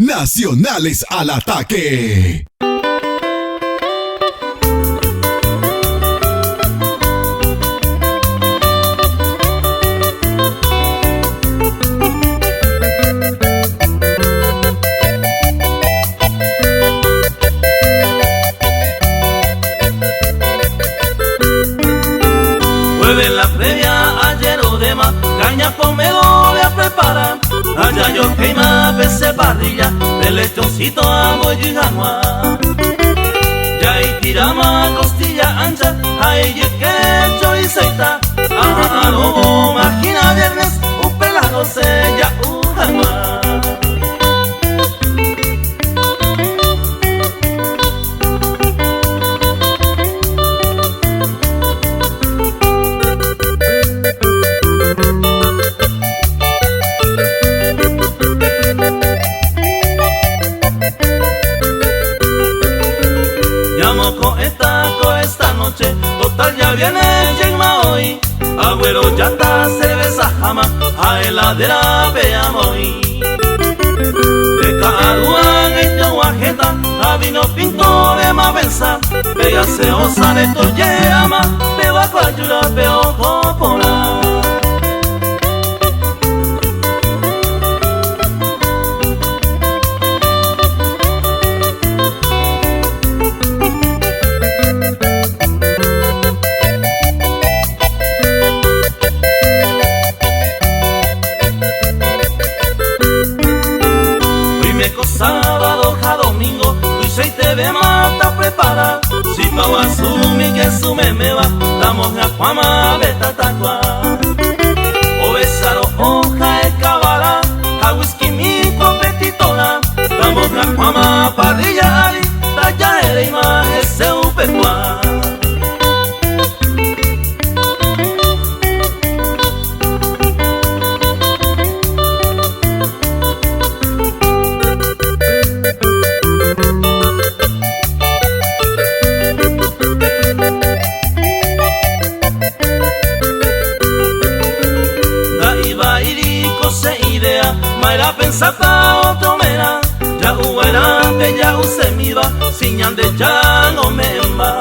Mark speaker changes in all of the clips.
Speaker 1: Nacionales al ataque.
Speaker 2: Jueves la previa, ayer o demás, caña comedores a preparar. Allá yo queima, pese parrilla, de lechoncito a bollo y januar. Ya y tirama, costilla ancha, ahí y quecho y seita. Ajá, lobo, máquina viernes, un pelado sella, un januar. Esta noche, total ya viene Yegma hoy. Agüero ya está, cerveza jama, a heladera veamos hoy. De Caruán hecho guajeta, a vino pinto de mavenza. Pega se osa de toyama, te va a ayudar peo copora. Sábado a domingo, tu y te ve mata prepara. Si pao asumi que sume me va, damos a Juama beta tacua. O besaro hoja de cabala, a whisky mi competidora. Damos a Juama parrilla ahí, talla era imagen se upecua. Maera pensata otro mera, ya huera bella use miva, siñan de ya no me emba.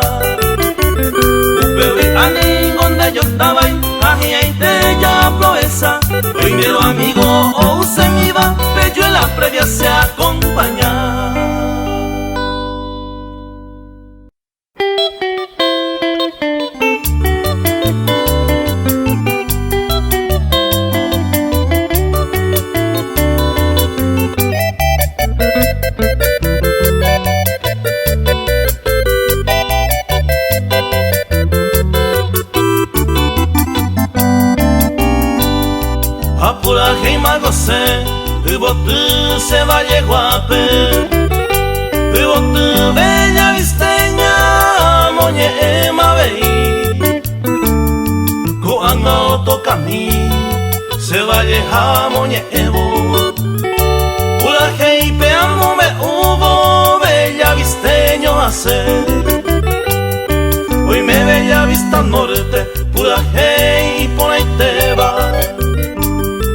Speaker 2: Upewi ani donde yo estaba ahí, ají ahí te ya proeza. Primero amigo o use miva, bello en la previa se acompaña. Apura heima gose, ubotu se valle guape. Ubotu bella visteña, moñe ema vei. Coanga oto cami, se valle ja moñe evo. Pura heipe amo me hubo, bella visteño hace. Hoy me bella vista norte, pura hei por ahí te va.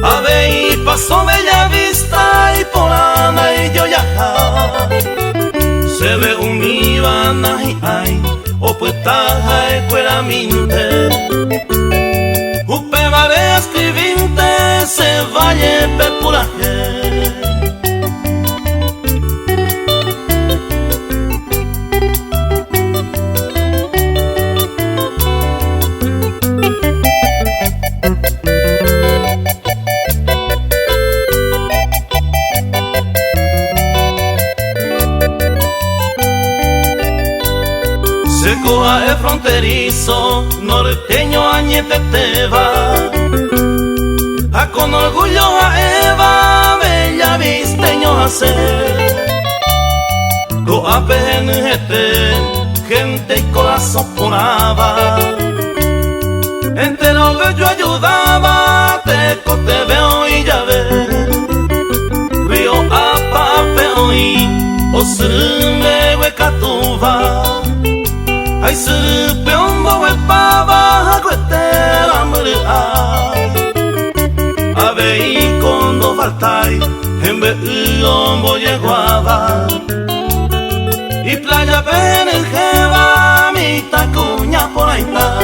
Speaker 2: Ave y pasó bella vista y por Ana y yo ya se ve un Ivana y ay o pues taja escuela minte upe mare escribinte se valle pepuraje. Secoa es fronterizo, norteño añete te va. A con orgullo a Eva, bella visteño a ser. Coa penjete, gente y corazón ponaba. Entero bello ayudaba, te veo y ya ves. Río a pape hoy, o surme huecatuva. Ay supe un bobe pava, cuetera murea. Ave y cuando faltai, en vez Hombo Yeguaba y Playa Penejeva, mi tacuña por ahí está.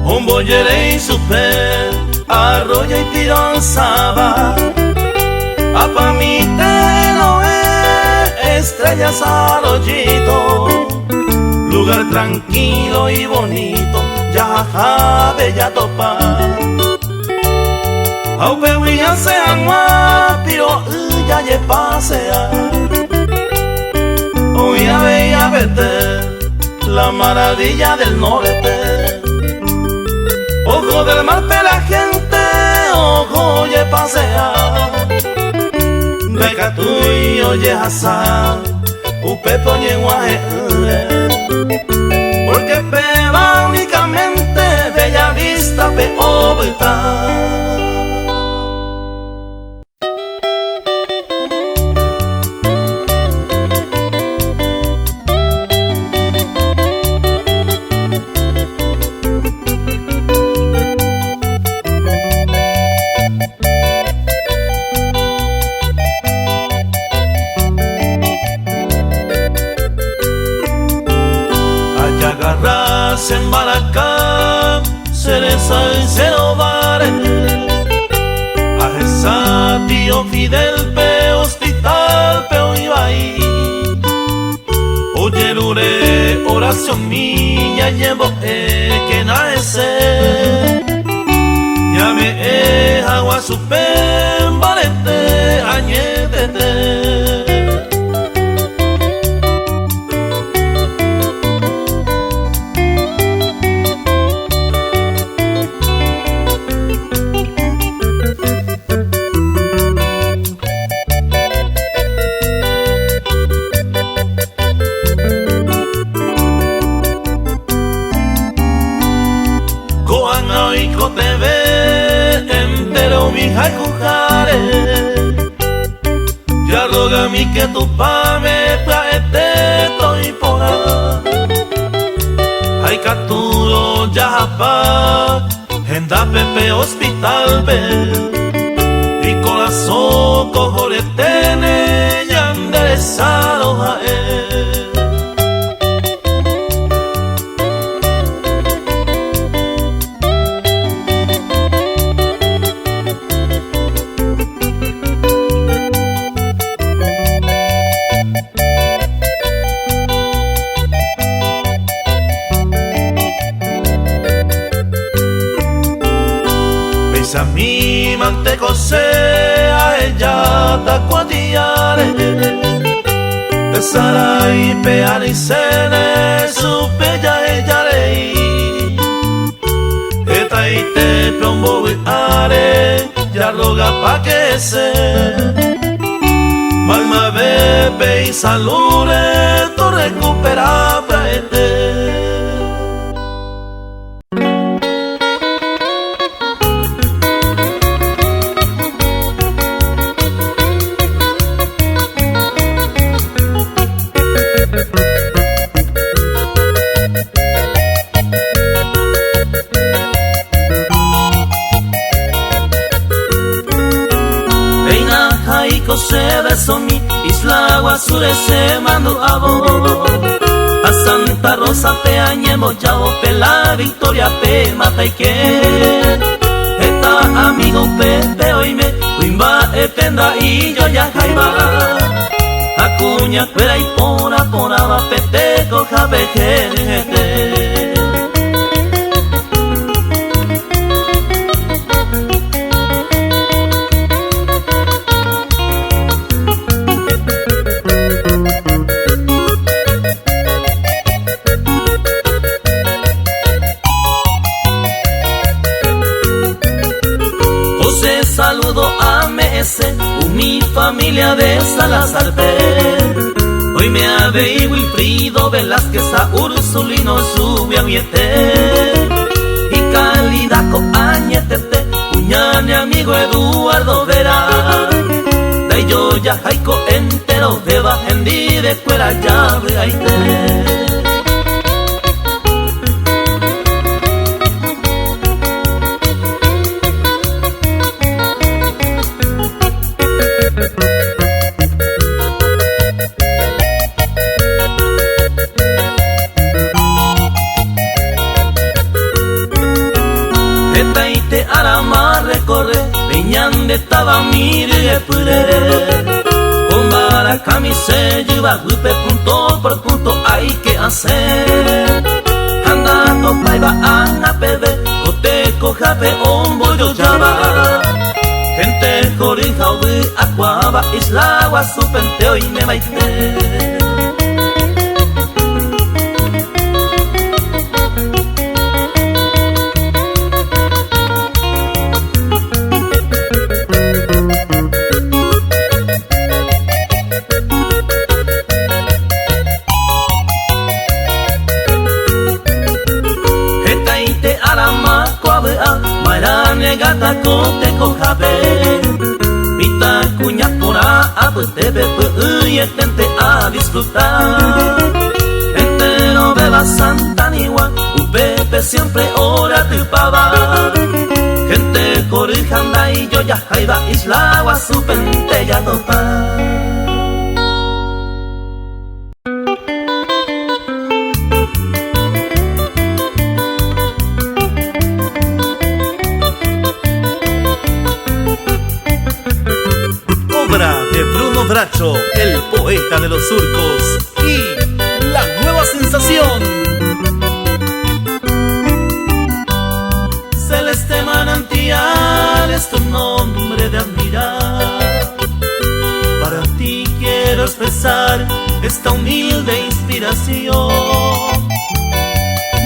Speaker 2: Hombo Yere y Super, Arroyo y Pironzaba, apa mi Teloé, Estrellas Arroyito, lugar tranquilo y bonito, ya bella topa. Aupe huilla se anua, pero ya ye pasea. Hoy a bella verte, la maravilla del norte. Ojo del mar pe la gente, ojo ye pasea. Beca tu y oye asa, upe poñe guaje. Porque peba únicamente bella vista pe obita. En Baracá, Cereza y Cerobares, Ajesa, tío Fidel, pe hospital, pe Oibaí. Oye, lure, oración mía, llevo que nace. Ya me agua supen, valete, añédete. Ay, jujare, ya roga mi que tu pa me traete toy pora. Ay, caturo ya japa, enda pepe hospital be, y corazón cojo le tene ya enderezado a él. A mi manteco sea ella tacuatiare de sarai peare y sene su bella ella lei eta y te plombo are ya roga pa que se malma bebe y salure to recupera praete. Se besó mi isla Guasure se mandó a vos a Santa Rosa pe añemo chao pe la Victoria pe mata y que esta amigo pe hoy me cuimba tendrá y yo ya jaiba acuña fuera y pora va pete coja vejete. Saludo a Mese, mi familia de Salazar P. Hoy me ave Wilfrido Velázquez a Ursulino sube a Miete. Y calidad con añetete, uñane amigo Eduardo Vera. De yo ya jaico entero de bajendi de escuela llave aite. Etaite arama recorre, peñande estaba mire pure. Con vara camise lleva gupe punto por punto hay que hacer. Andando paiva ana pebe, coteco jape ombo yo llama. Gente jorija ubi acuaba isla guasupenteo y me maite. Gata kote kojabe Mita cuña pora apetebe y gente a disfrutar. Entero beba Santa Nigua, Upepe siempre ora tu pava. Gente corijanda y yo ya jaiba isla guasupente ya topa.
Speaker 3: De Bruno Bracho, el poeta de los surcos, y la nueva sensación.
Speaker 2: Celeste manantial es tu nombre de admirar. Para ti quiero expresar esta humilde inspiración.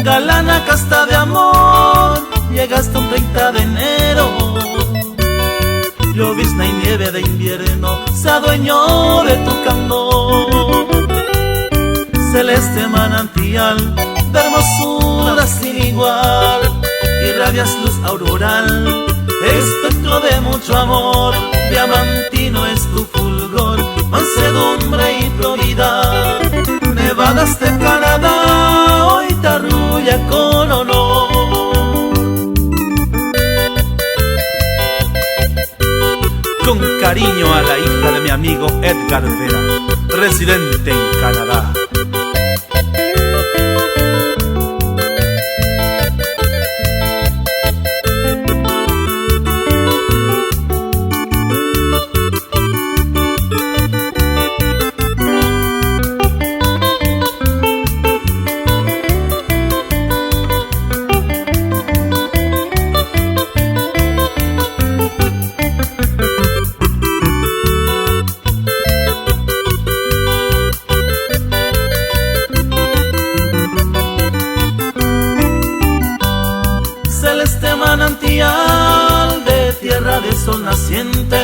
Speaker 2: Galana casta de amor, llegaste un 30 de enero. Llovizna y nieve de invierno se adueñó de tu candor. Celeste manantial de hermosura sin igual, irradias luz auroral, espectro de mucho amor. Diamantino es tu fulgor, mansedumbre y probidad. Nevadas de Canadá hoy te arrulla con honor.
Speaker 3: Con cariño a la hija de mi amigo Edgar Vera, residente en Canadá.
Speaker 2: Celeste manantial de tierra de sol naciente,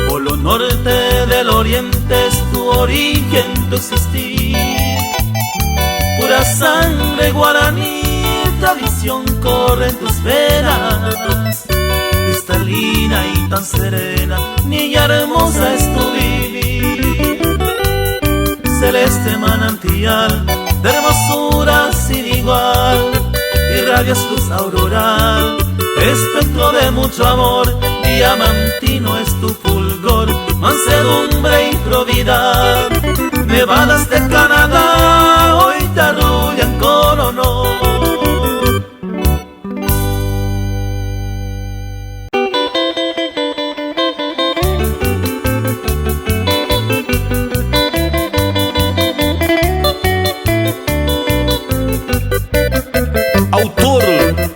Speaker 2: polo norte del oriente es tu origen, tu existir. Pura sangre guaraní, tradición corre en tus venas. Cristalina y tan serena, niña hermosa es tu vivir. Celeste manantial de hermosura sin igual, irradias luz auroral, espectro de mucho amor. Diamantino es tu fulgor, mansedumbre y probidad. Nevadas de Canadá hoy te arrullan con honor.
Speaker 3: Autor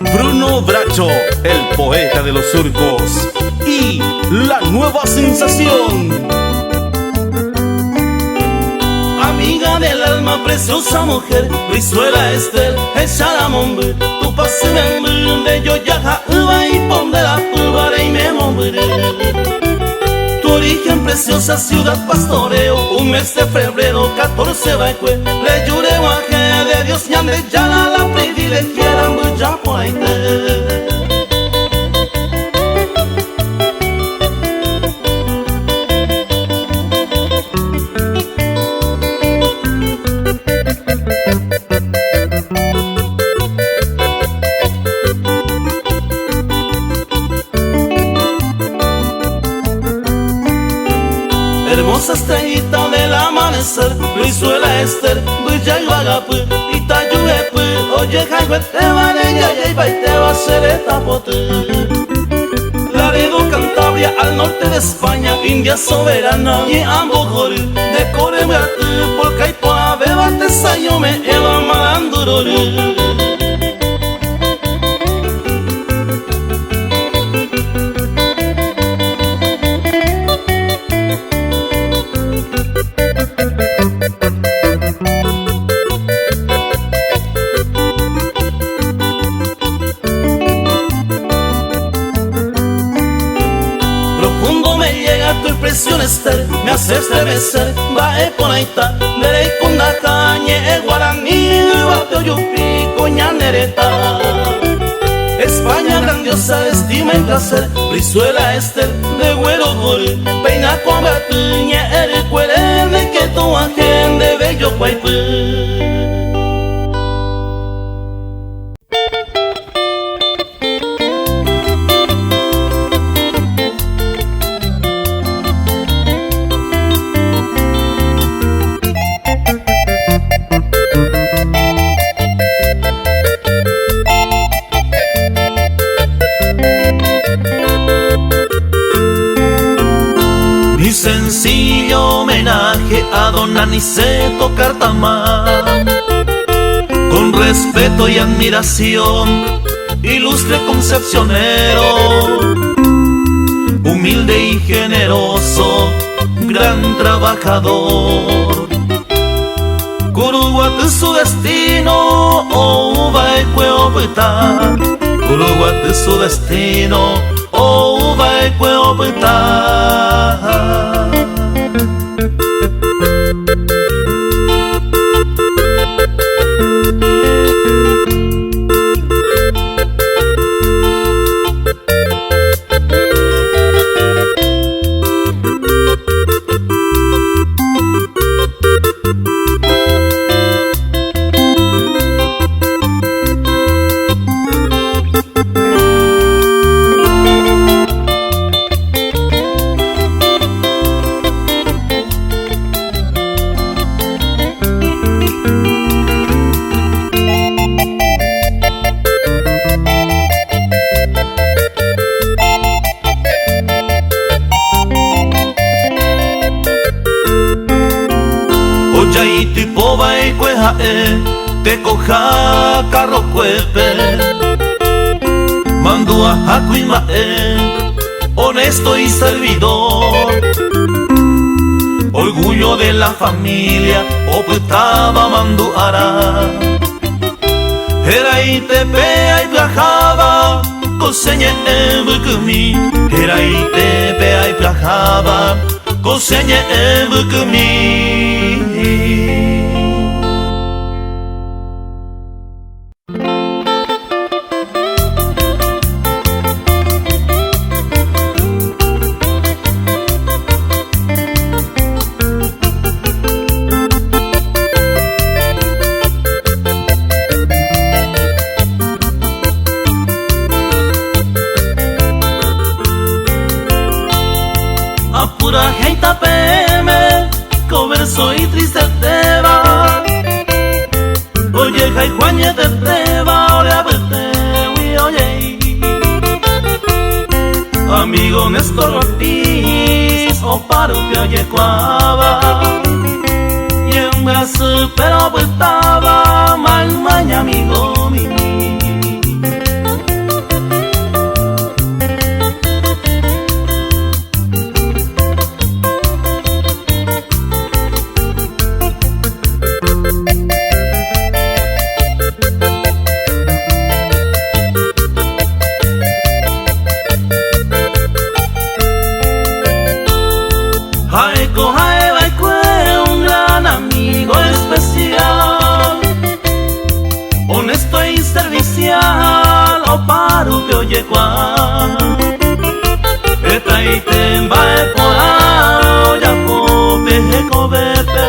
Speaker 3: Bruno Bracho, el poeta de los surcos, y la nueva sensación.
Speaker 2: Amiga del alma, preciosa mujer, Brizuela Estel, Echaramombe, tu pase de yo yaja, uva y pondera, uvare y me mombre. Tu origen, preciosa ciudad, pastoreo, un mes de febrero, 14 baicue, le llore guaje de Dios, ñande, yala la privilegio. privilegiaran ya por ahí. Hermosa estrellita del amanecer, Brizuela Esther, Buya y Bagapu, Itayuepu, oye Jaihuete, Vareya y Baiteba, Sereta Pote. Laredo, Cantabria, al norte de España, India soberana, y Ambojori, de Coremeatu, por Caipoa, Bebate, Sayome, Eva Marandurori. Esther, me hace estremecer, bae ponaita, nerei kundaka, ñe guaraní, bateo yupi, coña nereta. España grandiosa, estima y placer, Brizuela Esther, de güero gol, peina con batu, ñe ericuere, me que tu ajen de bello guaypu. Sencillo homenaje a don Aniceto Cartamán, con respeto y admiración, ilustre concepcionero, humilde y generoso, gran trabajador. Curuguate su destino, oh Ubaecueopetá, Curuguate su destino, oh Ubaecueopetá. Oyaiti poba y cuejae, te coja carro cuepe, mandua jacuimae, honesto y servidor, orgullo de la familia, opetaba manduara, era y te pea y viajaba, coseñe en bucumi, era y te pea y viajaba, coseñe en bucumi. Apura gente peme, converso y triste te va. Oye, jai juañe te va, ore a verte, oye. Amigo Néstor Ortiz, o paro que oye cuava. Y en brazo pero vueltaba, maña amigo mío. Un gran amigo especial, honesto oye cuá esta y te va a poa ya po peje cobete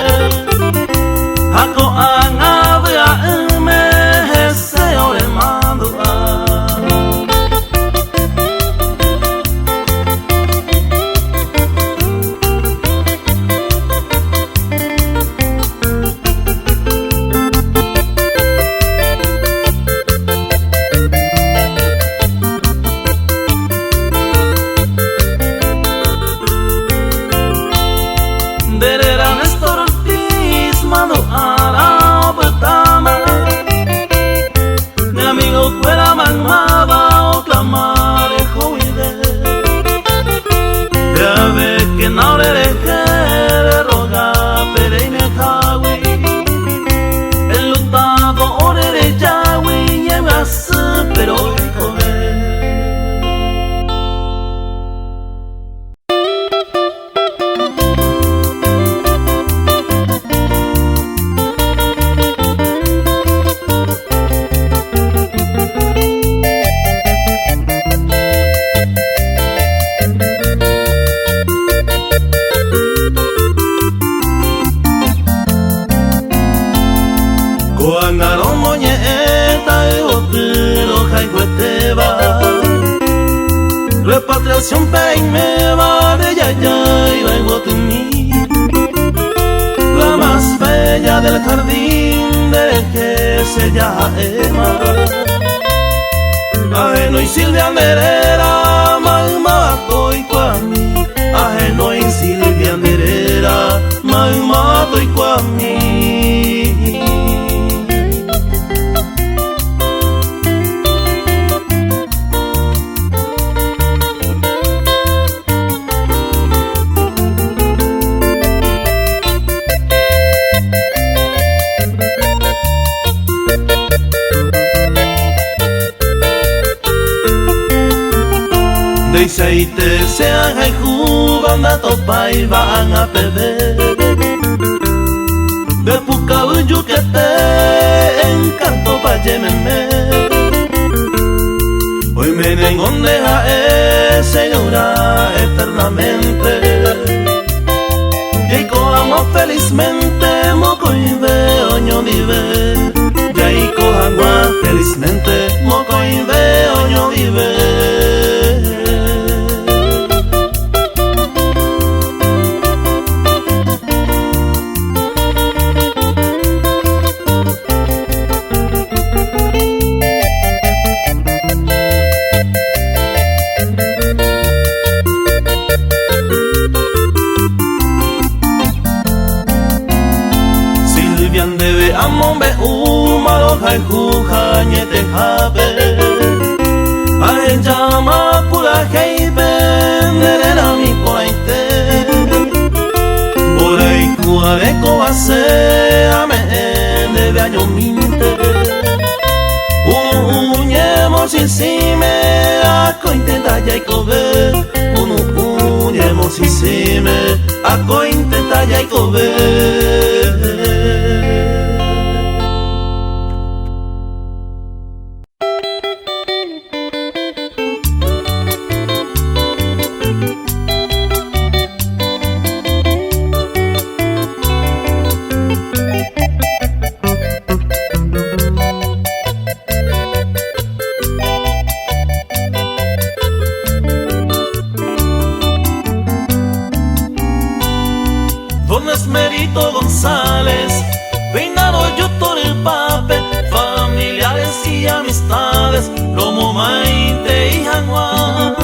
Speaker 2: ako anga me se ore mando repatriación pen me va de ya y vengo a mí la más bella del jardín de que se llama Emma ajeno y Silvia Anderera mamá estoy con mí ajeno y Silvia Anderera mamá estoy con mí. Y te sean hay van a topa y van a perder de pucabuyo que te encanto pa' yemenme hoy me nengón deja señora eternamente y cojamos felizmente moco y veo ño vive y cojamos felizmente moco y veo ño vive. Hay jujañete jabe hay llama pura heibe nerera mi pointe por ahí cuareco va a ser a me de año minte uñemos y si me aco intenta ya y cobe uñemos y si me aco intenta ya y cobe. Esmerito González, peinado yo todo el papel, familiares y amistades como Maite y Januar.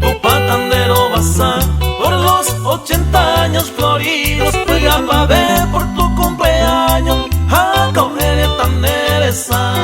Speaker 2: Tu patandero bazar por los 80 años floridos, juega pa' ver por tu cumpleaños, a coger tan nerezay.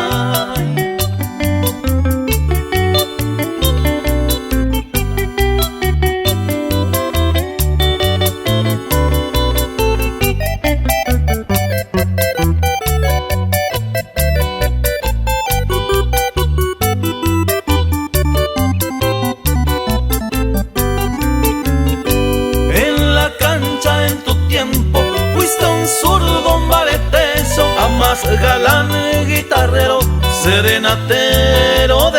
Speaker 2: Galán, guitarrero, serenatero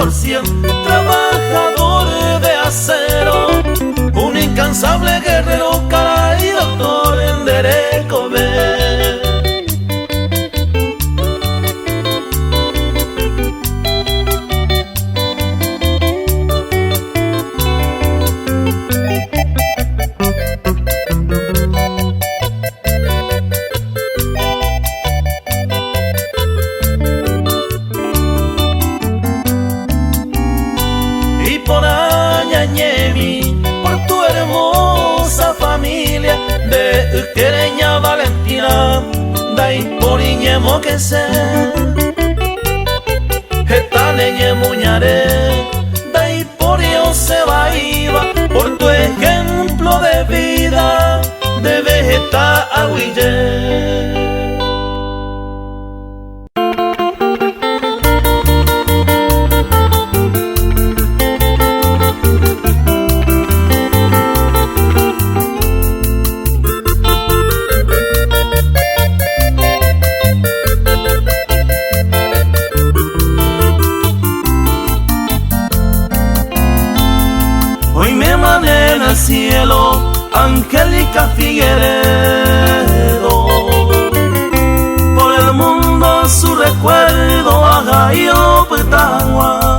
Speaker 2: 100%, trabajador de acero, un incansable guerrero, cara y doctor en Derecové. De Quereña Valentina, dai por Iñemo que sé, Etaneñe Muñaré, dai por yo se va iba, por tu ejemplo de vida, de Vegeta Aguillé. Cielo, Angélica Figueredo, por el mundo su recuerdo haga yo petagua,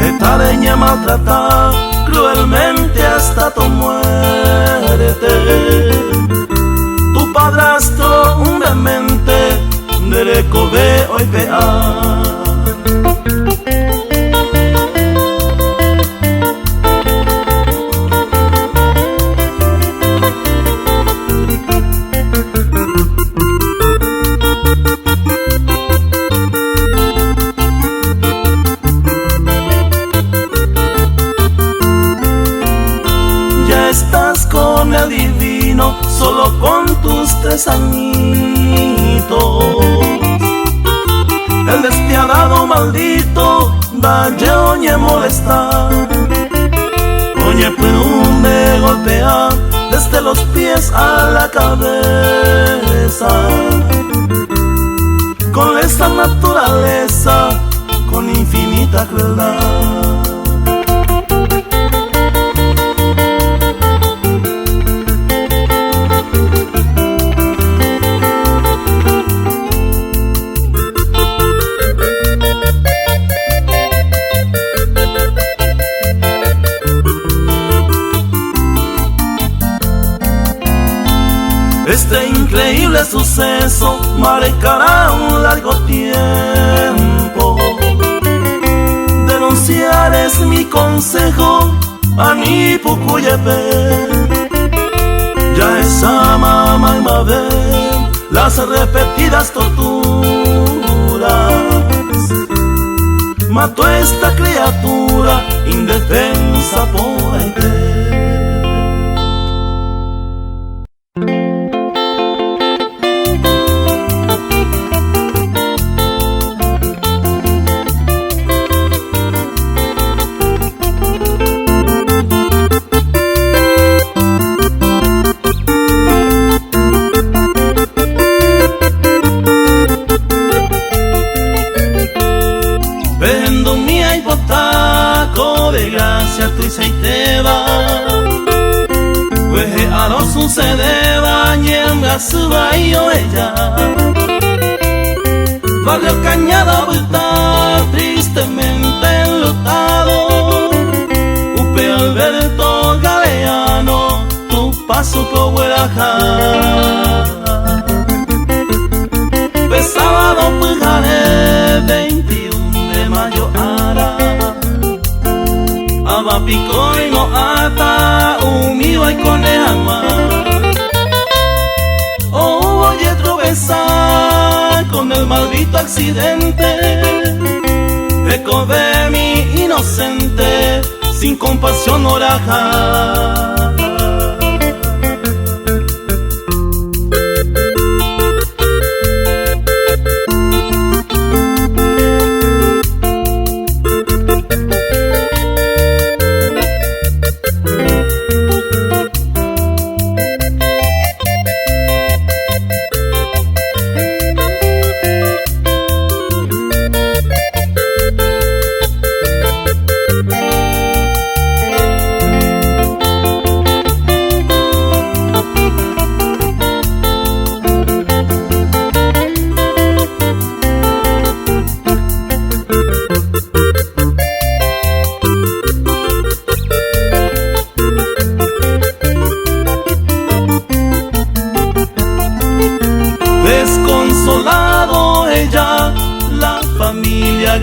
Speaker 2: etareña maltratada cruelmente hasta tu muerte, tu padrastro humildemente Derecové hoy pea. Con el divino, solo con tus 3 añitos. El despiadado maldito dañe oñe molestar, oñe de golpear desde los pies a la cabeza. Con esta naturaleza, con infinita crueldad. Este increíble suceso marcará un largo tiempo. Denunciar es mi consejo a mi Pucuyepe. Ya esa mamá y Mabel, las repetidas torturas, mató a esta criatura indefensa por Haití. Se baña suba y ella Barrio Cañada vuelta tristemente enlutado. Upe Alberto Galeano, tu paso por Huelajá. Sábado Pujaré 21 de mayo ara Abapico y no ata Umío y Coneama. Oye tropezar con el maldito accidente. Eco de mi inocente sin compasión oraja.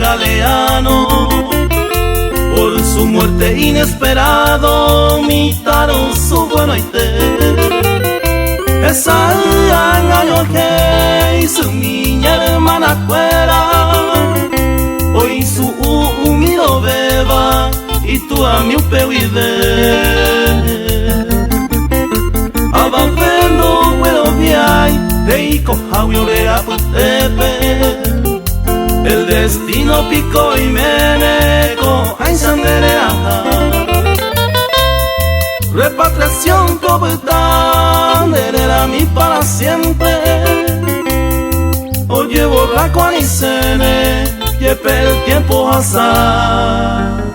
Speaker 2: galeano. Por su muerte inesperado mitaron su bueno y esa año que su niña hermana fuera, hoy su humilde beba y tu a mi upewide. Abafendo bueno viay, reiko hawio aputepe. El destino pico y meneco a encenderea. Repatriación cobetán, heredera mi para siempre. Oye borraco anicene, yepe el tiempo azar.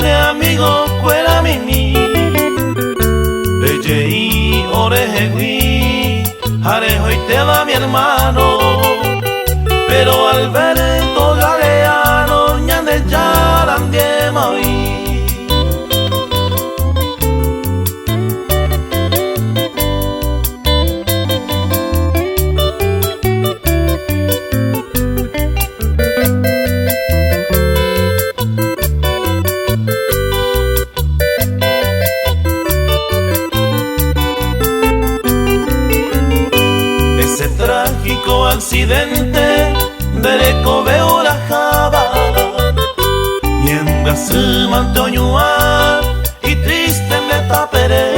Speaker 2: De amigo fuera mini Belle y orejegui Jarejo y te va mi hermano. Pero Alberto Galeano ñande ya landiema hoy. Accidente derecho veo la java mientras se mantoñua y triste me taperé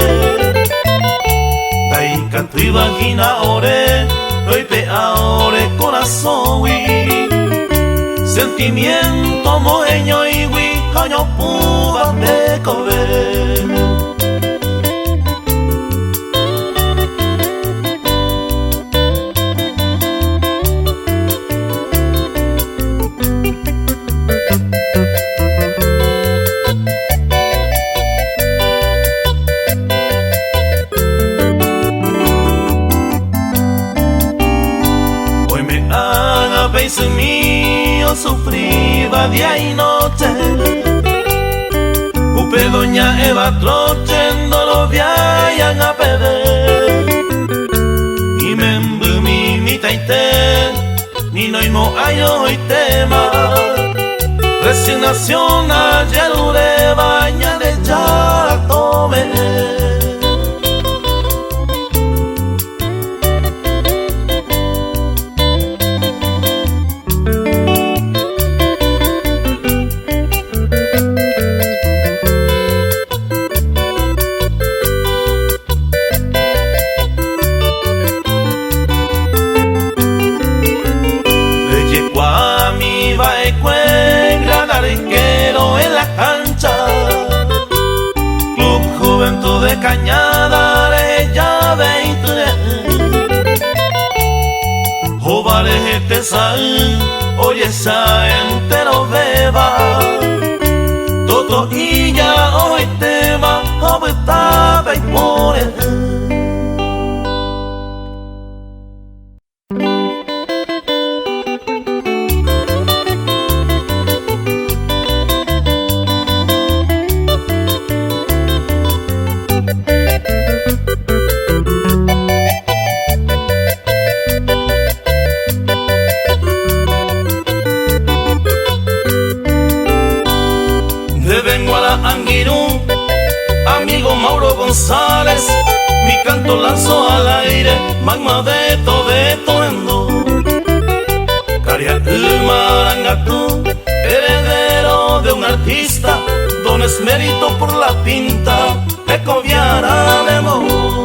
Speaker 2: daika tu vagina ore hoy pe ahora corazón y sentimiento moeño y wi año puba me cobre. Mío sufría día y noche. Upe doña Eva trochendo lo viayan a perder. Y me embumi mi taite, ni no imo ayo y tema. Resignación ayer ure baña de ya tome. De Cañada ya 23 Jovares este sal oye esa entero beba todo y ya hoy tema obta y por amigo Mauro González, mi canto lanzo al aire, magma de todo Caria el marangatú, heredero de un artista, dones mérito por la pinta, ecoviara de amor.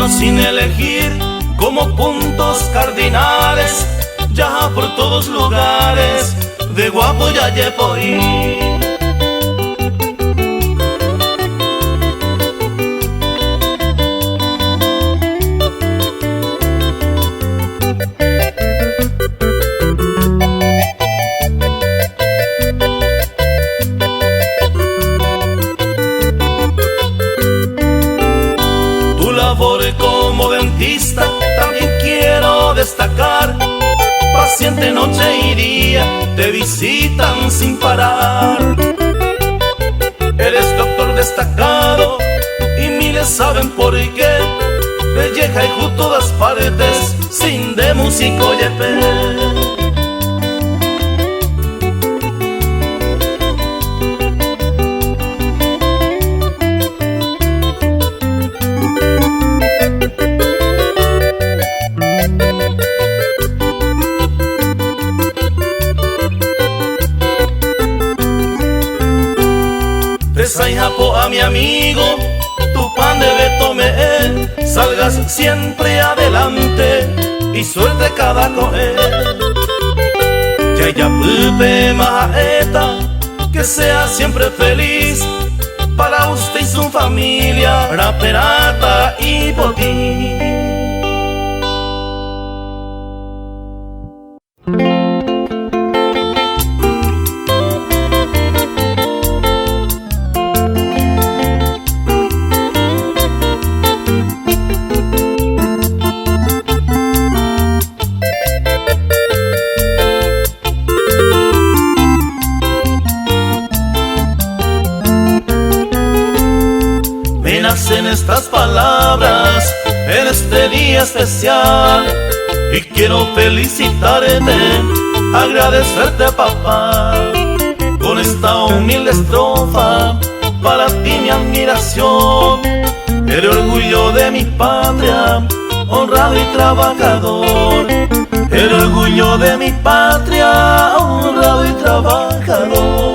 Speaker 2: pero sin elegir como puntos cardinales, ya por todos lugares de guapo ya llevo ir. Como dentista también quiero destacar. Paciente noche y día te visitan sin parar. Eres doctor destacado y miles saben por qué. Belleja y ju todas partes sin de músico yepe. Japo a mi amigo, tu pan de Betomé, salgas siempre adelante y suerte cada coger. Ya ya pupe maeta, que sea siempre feliz para usted y su familia, raperata y botín. En estas palabras en este día especial, y quiero felicitarte, agradecerte papá, con esta humilde estrofa para ti mi admiración. Eres orgullo de mi patria, honrado y trabajador. Eres orgullo de mi patria, honrado y trabajador.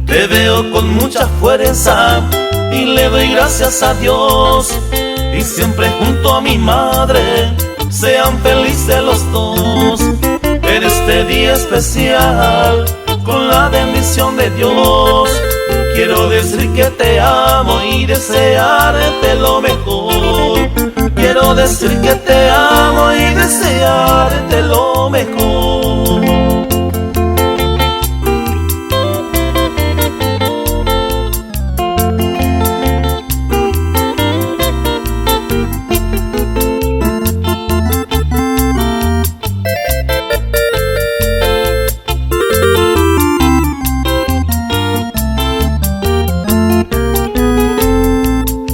Speaker 2: Te veo con mucha fuerza y le doy gracias a Dios, y siempre junto a mi madre sean felices los dos. En este día especial, con la bendición de Dios, quiero decir que te amo y desearte lo mejor. Quiero decir que te amo y desearte lo mejor.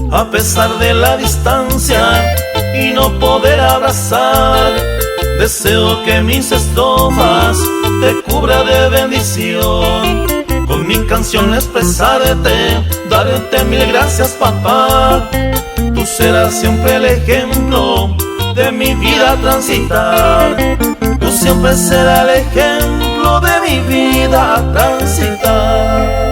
Speaker 2: A pesar de la distancia y no poder abrazar, deseo que mis estrofas te cubra de bendición. Con mi canción expresarte, darte mil gracias papá. Tú serás siempre el ejemplo de mi vida transitar. Tú siempre serás el ejemplo de mi vida transitar.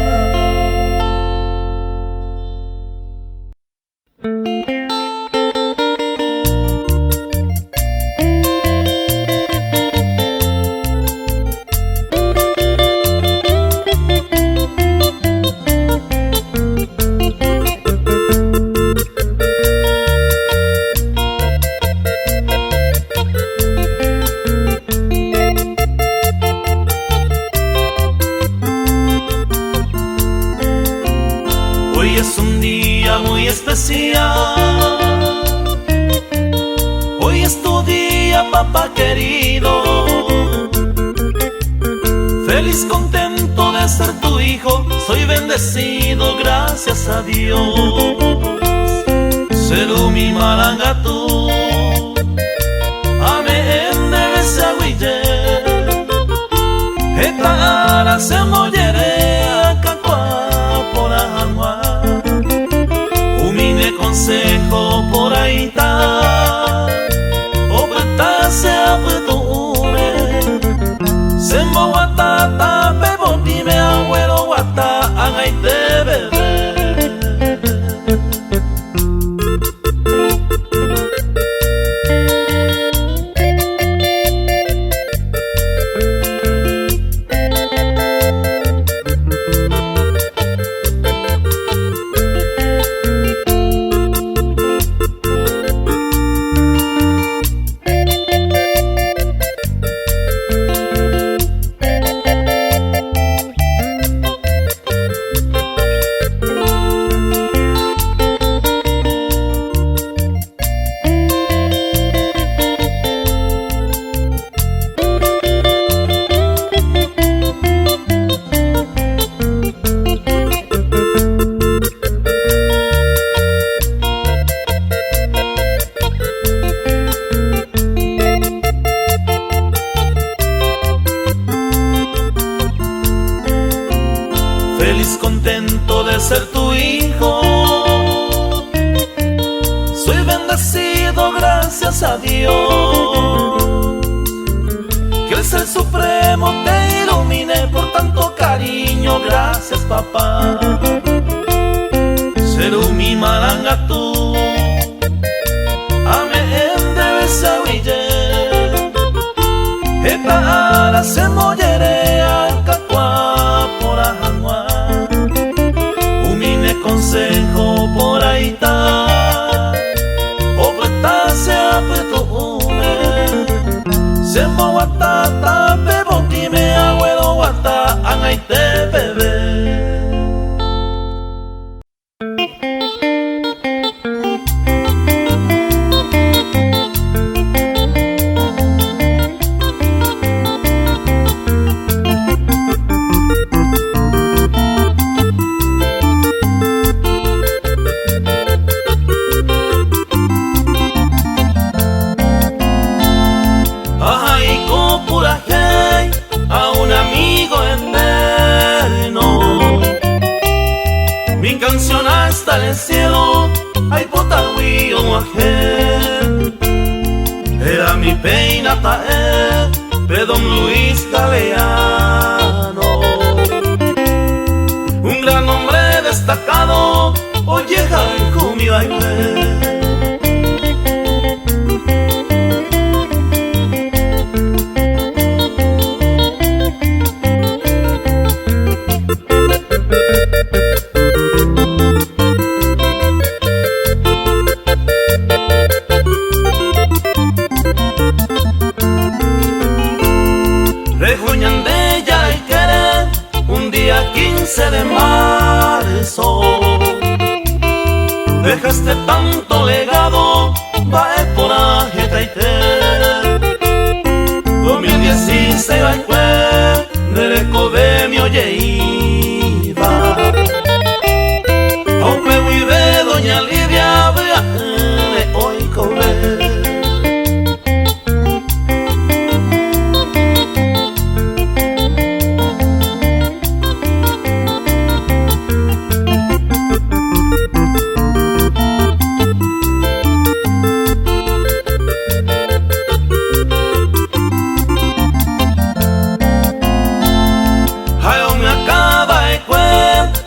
Speaker 2: Hoy es un día muy especial. Hoy es tu día, papá querido. Feliz, contento de ser tu hijo. Soy bendecido, gracias a Dios. Serumi malangatu, amén de besaguille. Eta ara se moye. consejo por ahí está. O puta sea putume. Sembo guata pebo dime abuelo guata angai te bebé. Feliz, contento de ser tu hijo. Soy bendecido, gracias a Dios. Que el Ser Supremo te ilumine por tanto cariño. Gracias, papá. Serumi maranga tú. Ame endebe sawiye. Eta ara se mollere alcacua por ajangua. Consejo por ahí está. O puta sea putume. Sembo guata pebo dime abuelo guata angai te bebé. A un amigo eterno, mi canción hasta el cielo, ay potawi o era mi peina tae, Pedón Luis Galeano, un gran hombre destacado, oye Jumi baile. Un día 15 de marzo dejaste tanto legado, vae por ajetaite. 2016 vae dereco de mi oye iba. Aunque vive doña Lidia, vea de hoy comer.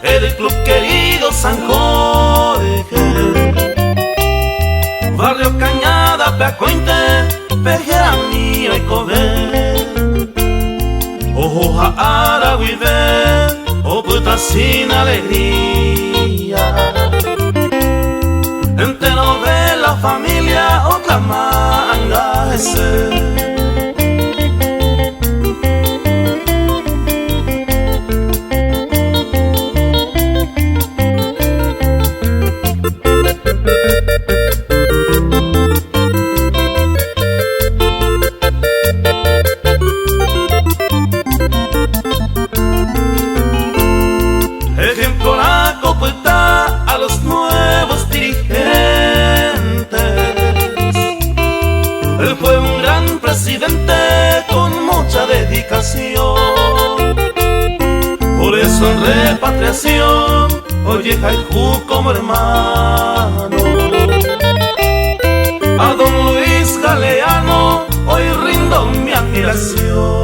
Speaker 2: El club querido San Jorge, barrio Cañada, Peacointe, Pejera mío y Cobe, Ojo Aragüive, o puta sin alegría, entero de la familia, otra manga ese. Ejemplo la coputa a los nuevos dirigentes. Él fue un gran presidente. oye Jaijú como hermano. A don Luis Galeano hoy rindo mi admiración.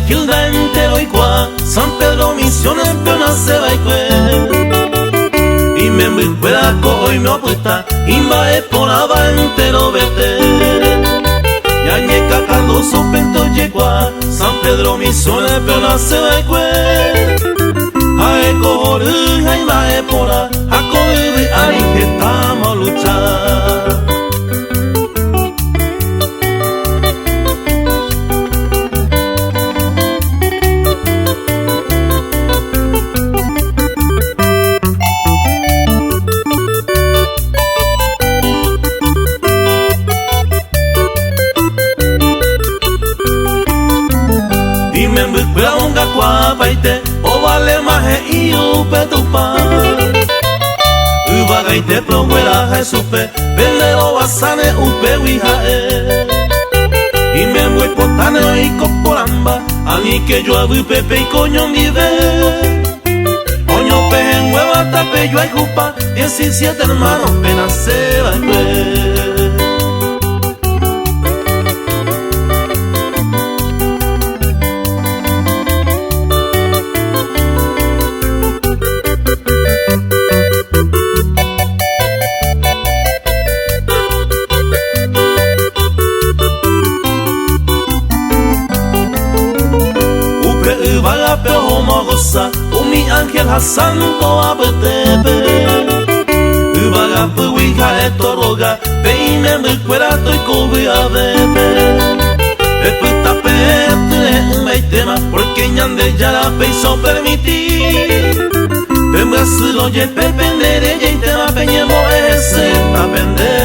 Speaker 2: Gilda entero y cuá, San Pedro Misiones peona se va y y me recuerda que hoy me apuesta, imba es por aba entero vete. Ya ñeca Cardoso pento yegua, San Pedro Misiones peona se va y a eco y imba es por a correr ahí que estamos a luchar. Paite, o vale maje y upe tu pan. Uba gaite probuera jesupe, velero basane upe wijae. Y me voy potane y coporamba, ani que yo abu pepe y coño vive. Oño pe en hueva tape yo hay jupa, 17 hermanos pena se va a mi ángel Hassan to abetepe Ubaga puija eto roga Pe me recuerda to ikobi abepe Eputa pete meitema Porque ñande ya la peiso permitir Pe Brasil oye pe pendere Y tema peñemo ese ta pende